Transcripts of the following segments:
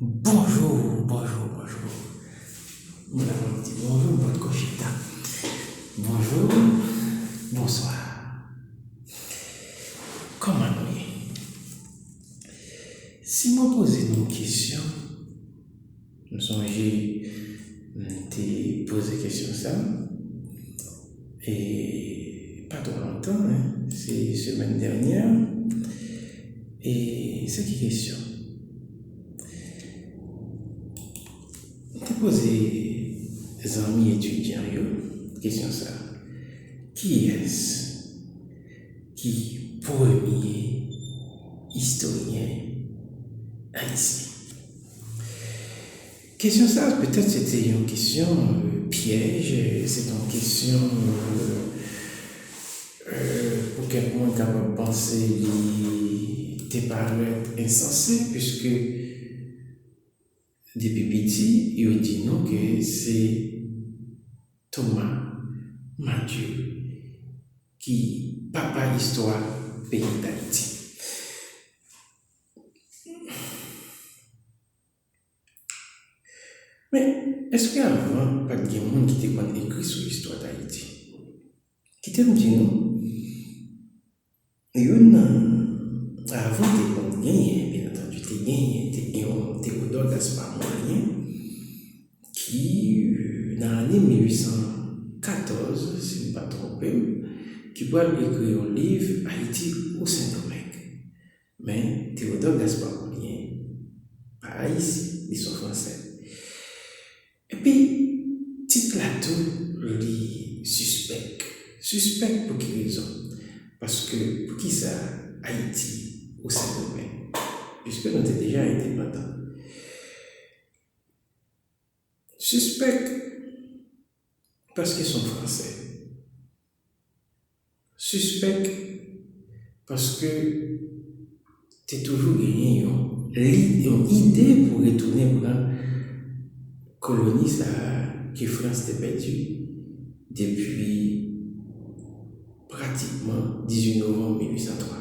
Bonjour, bonjour, bonjour. Nous avons dit bonjour, votre cochita. Bonjour, bonsoir. Comment nous est? Si moi poser une question, nous songez de poser question ça, et pas trop longtemps, c'est semaine dernière, et c'est qui question? Je poser des amis étudiants, question ça. Qui est-ce qui premier historien haïtien? Question ça, peut-être c'était une question piège, c'est une question pour quelqu'un capable de penser qu'il paraît insensé, puisque depuis petit, il dit non que c'est Thomas Mathieu qui papa histoire pays d'Haïti. Mais est-ce qu'avant, pas de monde qui était écrit sur l'histoire d'Haïti? Qui te dit non? Avant de gagner, bien entendu, tu gagné Théodore Gaspard Moyen, qui, dans l'année 1814, si je ne me pas trompé, qui peut écrire un livre Haïti au Saint-Domingue. Mais Théodore Gaspard Moyen, pas ici, ils sont français. Et puis, titre là tout, le suspect. Suspect pour quelle raison? Parce que, pour qui ça, Haïti au Saint-Domingue? Puisque nous étions déjà indépendants. Suspect parce qu'ils sont français. Suspect parce que tu as toujours gagné une idée pour retourner pour la colonie que France t'a perdue depuis pratiquement 18 novembre 1803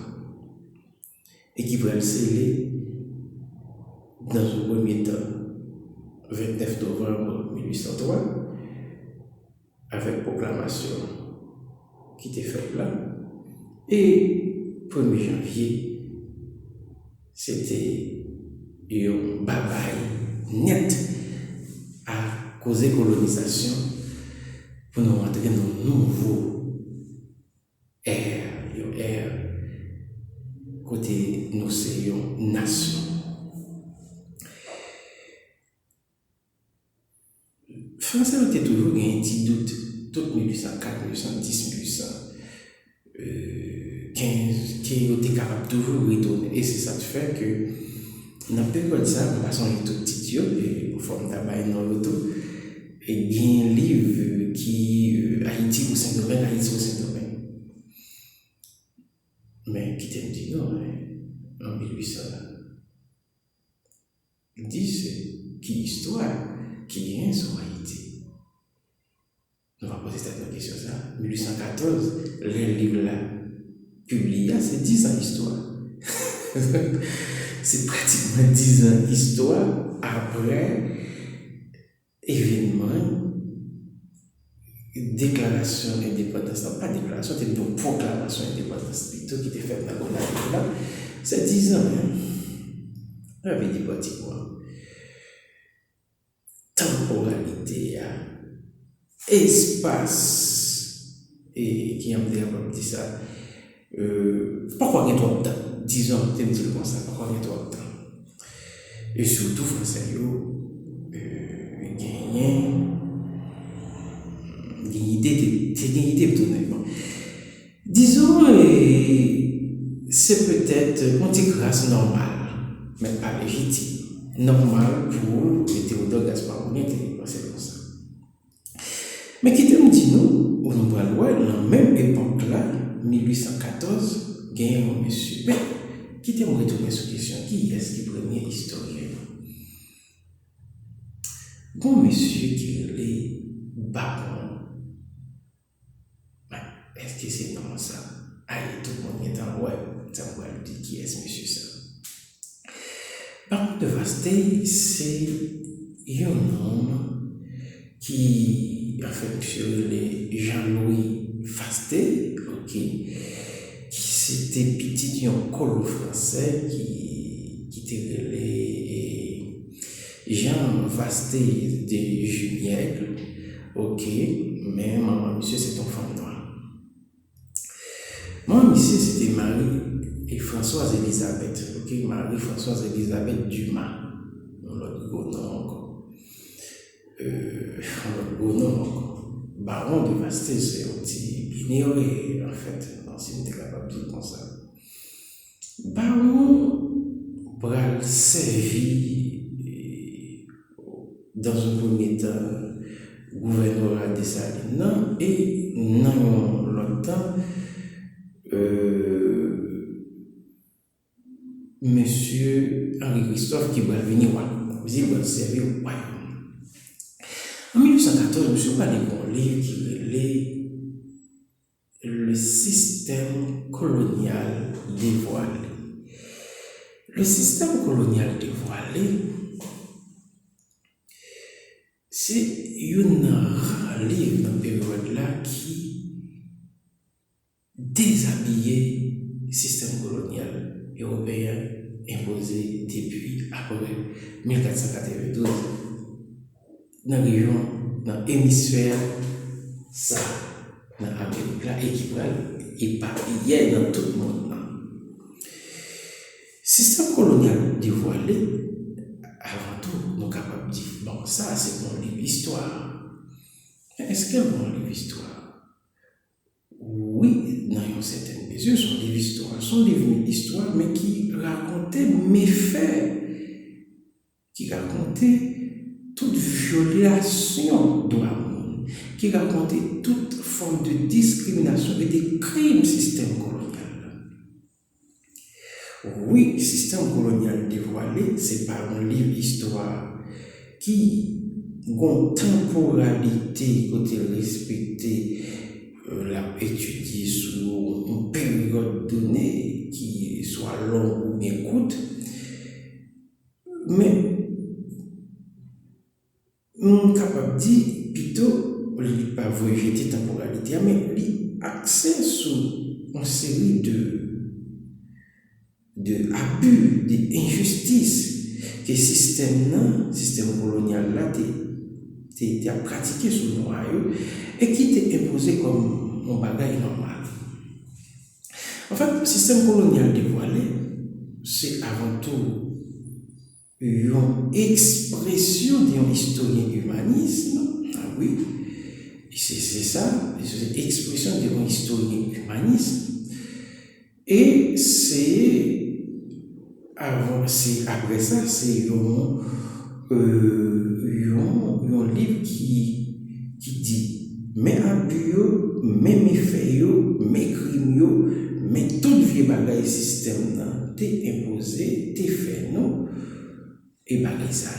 et qui va le sceller dans un premier temps 29 novembre 1803 avec proclamation qui était faite là, et 1er janvier c'était un bye-bye net à cause de colonisation pour nous rentrer dans un nouveau ère côté nous sommes nation. Français ont toujours gagné un petit doute, tout 1804, 1810, 1815, qui ont été capables de toujours retourner. Et c'est ça qui fait que, dans la période ça, on va changer tout petit, et pour former tabac dans l'auto, et il y a un livre qui Haïti au Saint-Domingue, Haïti au Saint-Domingue. Mais qui t'a dit non, en 1810, qui histoire, qui est sur Haïti. On va poser cette question ça. 1814, le livre là, publié, c'est 10 ans d'histoire. C'est pratiquement 10 ans d'histoire après événement, déclaration d'indépendance. Non, pas déclaration, c'est une proclamation d'indépendance. Plutôt qui était faite dans le là. C'est 10 ans. J'avais dit pratiquement. Temporalité, espace, et qui a dit ça. Pourquoi il y a trop de temps? Disons, c'est un petit peu comme ça. Pourquoi il y a trop de temps? Et surtout, français, idée de tourner. Disons, c'est peut-être une grâce normale, mais pas légitime. Normal pour Théodore Gaspard Moyen, c'est comme ça. Mais qui te dit nous, au nombre de la même époque là, 1814, il y a un monsieur. Mais qui te retourner sur la question, qui est-ce qui est le premier historien? Bon monsieur qui est baron. Est-ce que c'est comme ça? Allez, tout le monde est en web, ça va dire qui est ce monsieur ça. Baron de Vasté, c'est un homme qui, en fait, sur les Jean-Louis Vasté, ok, qui c'était petit un colo français qui était relé Jean Vasté de Juniècle, ok, mais maman, monsieur, c'est ton femme noire. Moi, monsieur, c'était Marie et Françoise Elisabeth, ok, Marie-Françoise Elisabeth Dumas, l'autre gros nom encore. L'autre gros nom encore. Baron de Vasté, c'est un petit ignoré, en fait, non, si on était capable de dire comme ça. Baron pral servi dans un premier temps gouvernorat de Salines et dans l'autre temps monsieur Henri Christophe qui va venir il va servir au royaume. En 1814, monsieur va aller un livre qui relève le système colonial dévoilé. Le système colonial dévoilé, c'est un livre dans cette période-là qui déshabillait le système colonial européen imposé depuis après 1492 dans la région, dans l'hémisphère, ça, dans l'Amérique là, et qui va éparpiller dans tout le monde. Système colonial dévoilé, avant tout, nous sommes capables de dire, bon, ça c'est mon livre d'histoire. Est-ce qu'elle mon livre d'histoire? Oui, dans une certaine mesure, son livre d'histoire. Son livre d'histoire, mais qui racontait mes faits, qui racontait toute violation de l'amour, qui racontait toute forme de discrimination et de crimes système colonial. Oui, le système colonial dévoilé, c'est par un livre d'histoire qui a une temporalité côté respecté, l'a étudié sur une période donnée qui soit longue ou bien courte, mais on est capable de dire plutôt, il n'est pas végété temporalité, mais il accès sur une série de abus, d'injustices que le système colonial là a pratiqué sur nous et qui était imposé comme un bagage normal. En fait, le système colonial dévoilé, c'est avant tout une expression d'un historien humanisme. Ah oui, c'est ça, c'est l'expression d'un historien humanisme. Et c'est après ça, c'est un livre qui dit mes abus, mes méfaits, mes crimes, mais tout vieux bagage système t'est imposé, t'est fait non, et bagage ça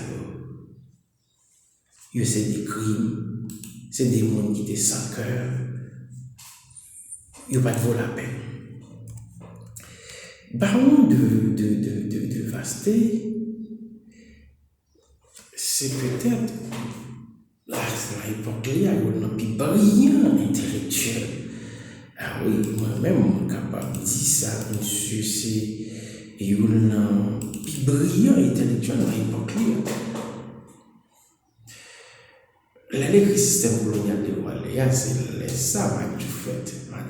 c'est des crimes, c'est des mondes qui étaient sans cœur, il pas de vaut la peine. Baron de Vasté, c'est peut-être à l'époque là, il y a un plus brillant intellectuel. Ah oui, moi-même, je suis capable de dire ça, monsieur, c'est un plus brillant intellectuel à l'époque là. Le système colonial dévoilé, c'est ça,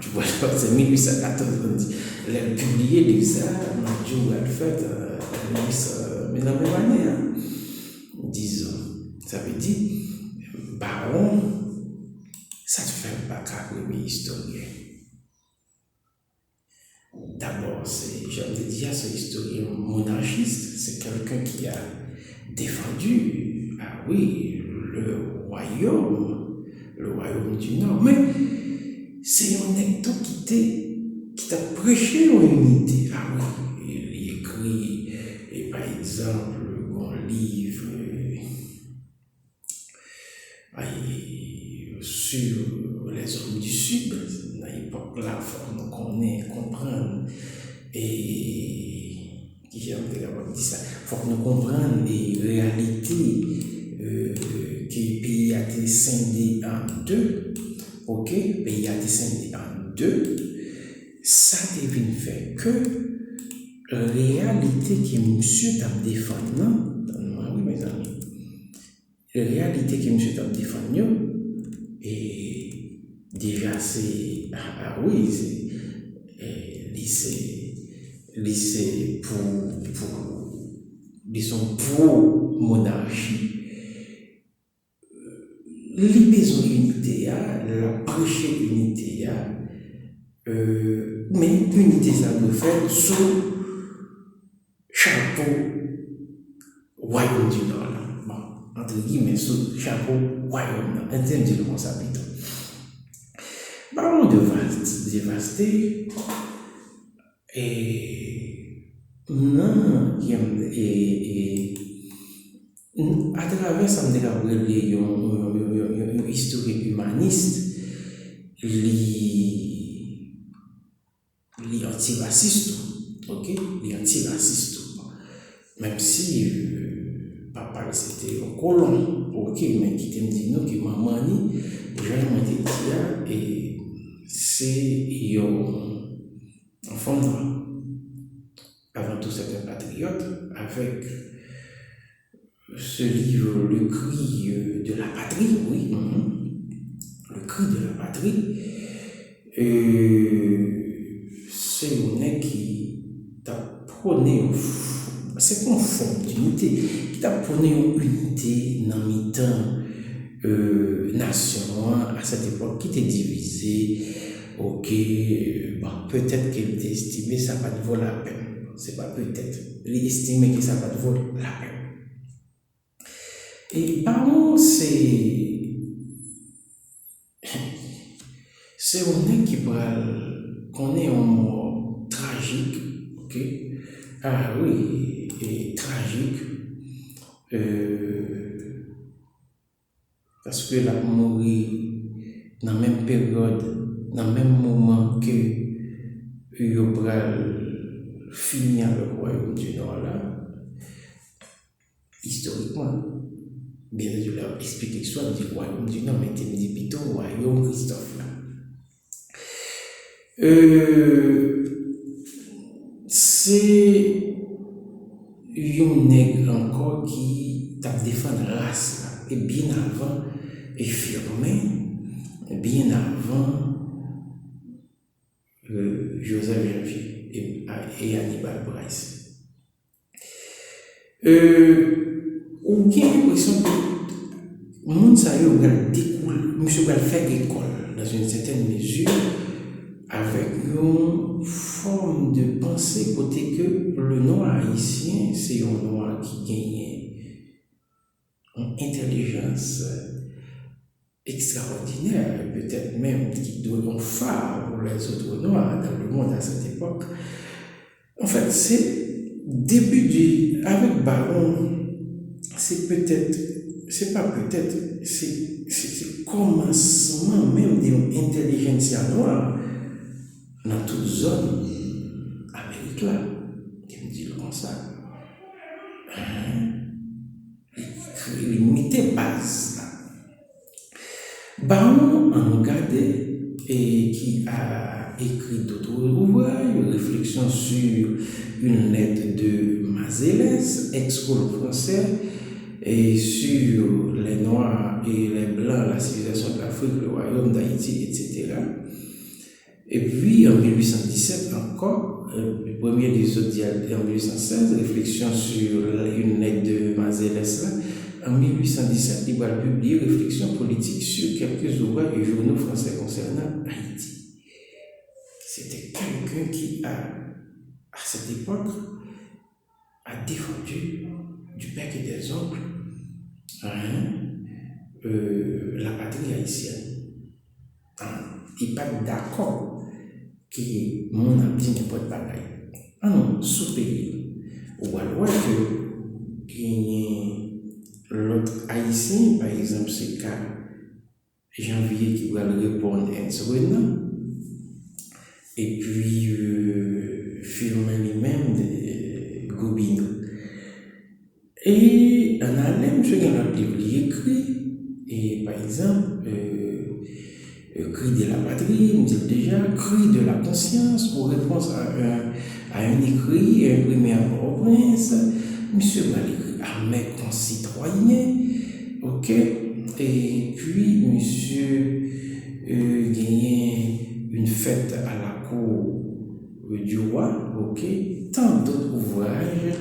tu vois, c'est 1814, il a publié ça, Mathieu a fait, mais dans la même année, disons, ça veut dire, baron, ça te fait pas qu'un premier historien. D'abord, j'aime te dire, c'est un historien monarchiste, c'est quelqu'un qui a défendu, ah oui, le royaume du Nord. Mais c'est un anecdote qui t'a prêché une unité. Ah oui, il écrit, et par exemple, un livre sur les hommes du Sud, à l'époque là, il faut nous comprendre, et qui j'aime dire ça. Il faut que nous comprenions les réalités que le pays a été scindé en deux. Ok, le pays a été scindé en deux. Ça devine faire que la réalité que monsieur t'a défendu, oui mes amis, la réalité que monsieur t'a défendu, et déjà c'est, oui, c'est pour monarchie. Les besoins unité, la prêcher unité, mais l'unité ça doit faire sous chapeau royaume du Nord. Bon, entre guillemets, sous chapeau royaume, un terme de responsabilité. Baron de dévasté, et non, à travers ça, me découvrir un historique humaniste, les antiracistes, ok, les antiracistes, même si papa c'était un colon, ok, mais qui te dit non, que maman ni, jamais te dit et c'est un fondement. Avant tout, c'est un patriote avec ce livre, Le cri de la patrie, oui, Le cri de la patrie. C'est un mec qui t'a prôné, c'est qu'on forme d'unité, qui t'a prôné une unité dans le temps nation à cette époque qui était divisée. Ok, bon, peut-être qu'elle était estimée, ça va te vaut la peine. C'est pas peut-être. Elle est estimée que ça va te vaut la peine. Et Baron, c'est un mec qui connaît un mot tragique, ok? Ah oui, et tragique. Parce que la mourir dans la même période, dans le même moment que il va finir le royaume du Nord là, historiquement. Bien sûr, je leur explique l'histoire du royaume du Nord, mais tu me dis plutôt royaume Christophe là. C'est un nègre encore qui t'a défendu la race là, et bien avant, et firmé, bien avant Joseph Janvier et Hannibal Bryce. On a l'impression que le monde monsieur va faire école dans une certaine mesure avec une forme de pensée côté que le noir haïtien, c'est un noir qui gagne une intelligence extraordinaire, peut-être même qui donne un phare pour les autres noirs dans le monde à cette époque. En fait, c'est avec Baron, c'est commencement même d'une intelligence noire dans toute zone Amérique là, qui me dit comme ça. Il mettait base là. Baron en regardait et qui a écrit d'autres ouvrages, réflexions sur une lettre de Mazélès, ex-colonie français, et sur les Noirs et les Blancs, la civilisation de l'Afrique, le royaume d'Haïti, etc. Et puis en 1817 encore, le premier épisode en 1816, réflexion sur une lettre de Mazélès là. En 1817, il va publier Réflexions politiques sur quelques ouvrages et journaux français concernant Haïti. C'était quelqu'un qui à cette époque, a défendu du bec et des ongles la patrie haïtienne. Il n'est pas d'accord que mon abdi n'est pas de bagaille. Non, sous-pays. Ou alors que l'autre haïtien, par exemple, c'est cas Janvier qui va répondre à Insuréna. Et puis, Firmin lui-même, Gobineau. Et en Allemagne, je gagne un livre qui écrit, et par exemple, Cri de la patrie, on dit déjà, Cri de la conscience, pour répondre à un écrit imprimé à Port-au-Prince, monsieur va l'écrire à mes concitoyens, ok, et puis monsieur gagnait une fête à la cour du roi, ok, tant d'autres ouvrages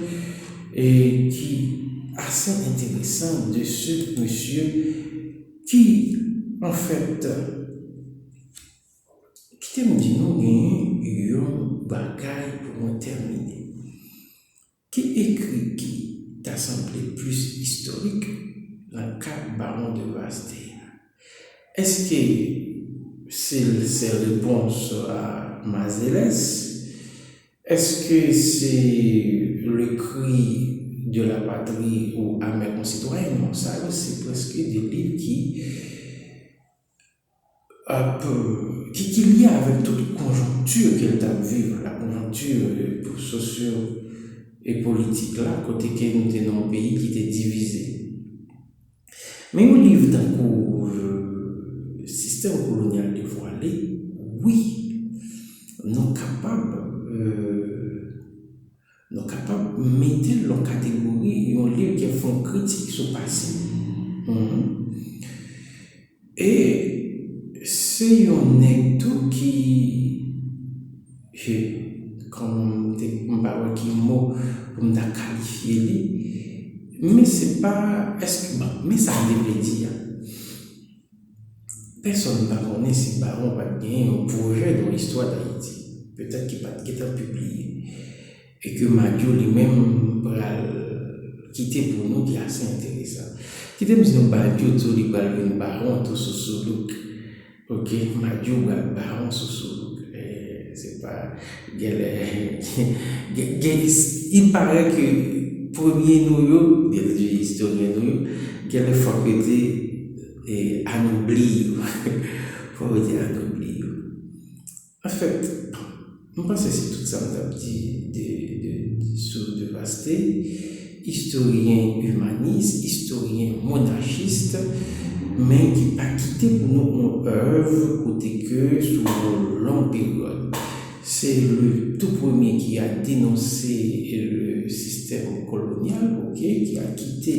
et qui assez intéressant de ce monsieur qui en fait qui te dit nous gagner un bagaille pour nous terminer qui écrit qui t'a semblé plus historique dans le cas baron de Vasté. Est-ce que c'est ses réponses à Mazélès? Est-ce que c'est le cri de la patrie ou à mes concitoyens? Non, ça c'est presque des livres qui lient avec toute conjoncture qu'elle a vivre, la conjoncture socio et politique là, côté que nous sommes dans un pays qui était divisé. Mais un livre dans le système colonial dévoilé, oui, nous sommes capables de mettre en catégorie un livre qui font critique sur le passé. Et c'est un électron qui, comme qui mot pour me qualifier, mais c'est pas, mais ça devrait dire. Personne ne va connaître si Baron va gagner un projet dans l'histoire d'Haïti. Peut-être qu'il va être publié. Et que Madio lui-même va quitter pour nous, qui est assez intéressant. Qui te dit que Madio, il va le Baron tout sous look. Ok, Madio va le Baron sous look. C'est pas. Il paraît que premier nous, des historiens nous, qu'elle est faculté anobli. Faut dire anobli. En fait, je pense que c'est tout ça que je dit sur de Vasté, historien humaniste, historien monarchiste, mais qui n'a pas quitté pour nous une œuvre côté que sur une longue période. C'est le tout premier qui a dénoncé le système colonial, ok, qui a quitté